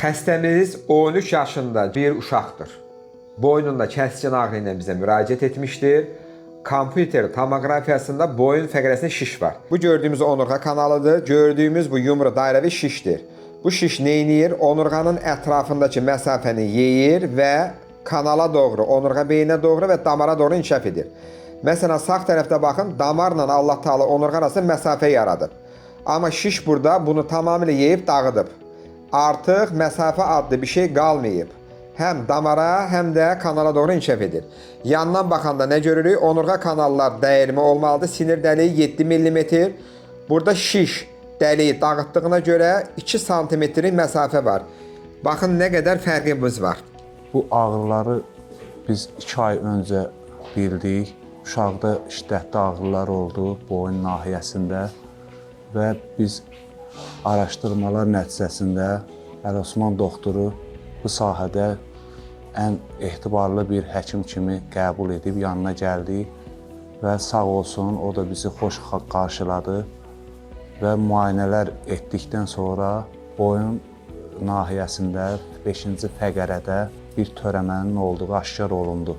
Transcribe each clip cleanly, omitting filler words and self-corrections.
Xəstəmiz 13 yaşında bir uşaqdır. Boynunda kəskin ağrı ilə bizə müraciət etmişdir. Kompüter tomoqrafiyasında boyun fəqərəsində şiş var. Bu gördüyümüz onurğa kanalıdır. Gördüyümüz bu yumru dairəvi şişdir. Bu şiş neyniyir? Onurğanın ətrafındakı məsafəni yeyir və kanala doğru, onurğa beyninə doğru və damara doğru inkişaf edir. Məsələn, sağ tərəfdə baxın, damarla Allah Taala onurğa arasında məsafə yaradıb. Amma şiş burada bunu tamamilə yeyib dağıdıb. Artıq məsafə adlı bir şey qalmayıb. Həm damara, həm də kanala doğru inkişaf edir. Yandan baxanda nə görürük? Onurğa kanallar dəyirmi olmalıdır. Sinir dəliyi 7 mm. Burada şiş dəliyi dağıtdığına görə 2 sm-lik məsafə var. Baxın nə qədər fərqimiz var. Bu ağrıları biz 2 ay öncə bildik. Uşaqda şiddətli ağrılar oldu boyun nahiyəsində və biz araşdırmalar nəticəsində Əli Osman doktoru bu sahədə ən etibarlı bir həkim kimi qəbul edib yanına gəldik və sağ olsun o da bizi xoş qarşıladı və müayinələr etdikdən sonra boyun nahiyəsində 5-ci fəqərədə bir törəmənin olduğu aşkar olundu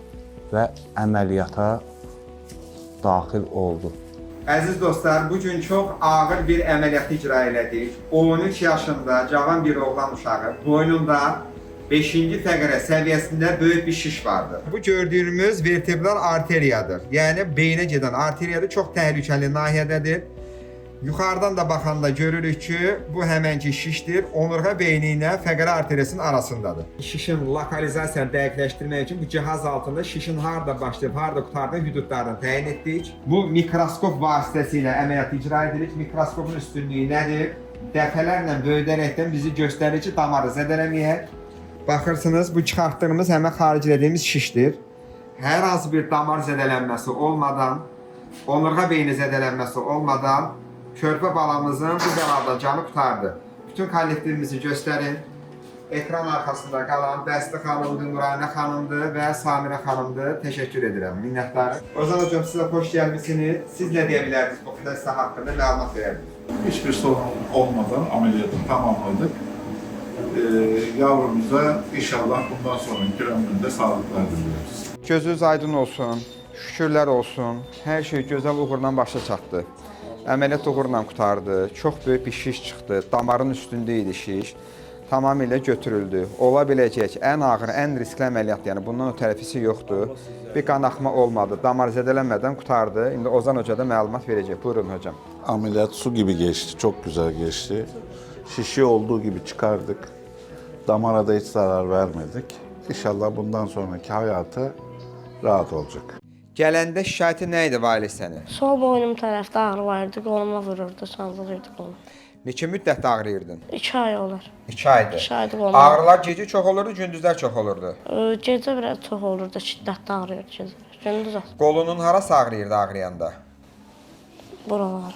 və əməliyyata daxil oldu. Əziz dostlar, bugün çox ağır bir əməliyyat icra elədik. 13 yaşında cavan bir oğlan uşağı boynunda 5-ci fəqərə səviyyəsində böyük bir şiş vardır. Bu gördüyümüz vertebral arteriyadır. Yəni beyinə gedən arteriyadır, çox təhlükəli nahiyədədir. Yuxarıdan da baxanda görürük ki, bu həmənki şişdir. Onurğa beyni ilə fəqərə arteriyasının arasındadır. Şişin lokalizasiyanı dəqiqləşdirmək üçün bu cihaz altında şişin harda başlayıb, harda qurtardığını hüdudlarını təyin etdik. Bu mikroskop vasitəsilə əməliyyat icra edirik. Mikroskopun üstünlüyü nədir? Dəfələrlə böyüdərəkdən bizi göstərir ki, damarı zədələməyək. Baxırsınız, bu çıxartdığımız həmən xaric edilmiş şişdir. Hər hansı bir damar zədələnməsi olmadan, onurğa beyni zədələnməsi olmadan körpə balamızın bu cavabdan canı qurtardı. Bütün kollektivimizi göstərin. Ekran arxasında qalan Bəsti xanımdır, Nuranə xanımdır və Samirə xanımdır. Təşəkkür edirəm, minnətdarım. Ozan hocam, sizə xoş gəlmişsiniz. Siz nə deyə bilərdiniz bu xəstə haqqında məlumat verərdiniz? Hiçbir sorun olmadan ameliyatı tamamladık. Yavrumuza inşallah bundan sonraki ömründe sağlıklar diliyoruz. Gözünüz aydın olsun, şükürlər olsun. Hər şey gözəl uğurla başa çatdı. Əməliyyat uğurla qurtardı. Çox böyük bir şiş çıxdı. Damarın üstündə idi şiş. Tamamilə götürüldü. Ola biləcək ən ağır, ən riskli əməliyyat, yəni bundan ötərəfisi yoxdur. Bir qanaxma olmadı. Damar zədələnmədən qurtardı. İndi Ozan Hoca da məlumat verəcək. Buyurun hocam. Ameliyat su gibi geçti, çok güzel geçti. Şişi olduğu gibi çıkardık. Damara da hiç zarar vermedik. İnşallah bundan sonraki hayatı rahat olacak. Gələndə şikayəti nə idi valideynə? Sol boynum tərəfdə ağrı vardı, qoluma vururdu, sancılırdı qolum. Neçə müddət ağrıyırdın? 2 ay olar. 2 aydır. 2 aydır qolum. Ağrılar gecə çox olurdu, gündüzlər çox olurdu. Gecə biraz çox olurdu, şiddətli ağrıyırdı gecə. Gündüz az. Qolunun harası ağrıyırdı ağrıyanda? Buralar.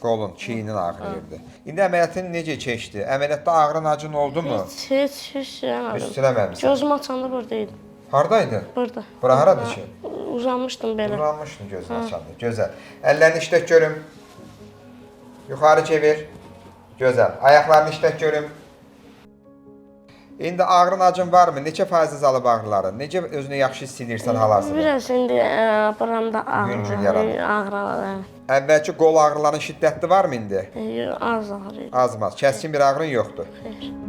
Qolun, çiyinin ağrıyırdı. İndi əməliyyatın necə keçdi? Əməliyyatda ağrın acın oldu mu? Heç eləmədim. Heç eləməmisən. Gözüm açanda buradaydım. Hardaydın? Burada. Bura haradır ki? Uzanmışdım belə. Uzanmışdın gözünü açanda. Gözəl. Əllərini işlət görüm. Yuxarı çevir. Gözəl. Ayaqlarını işlət görüm. İndi ağrın acın varmı? Neçə faizsiz alıb ağrıları? Necə özünü yaxşı hiss edirsən hal-hazırda? Biraz indi buramda Yüngül yaranır. ağrı. Əvvəlki qol ağrıların şiddətli varmı indi? Az ağrıydı. Az-maz. Kəskin bir ağrın yoxdur. Xeyr.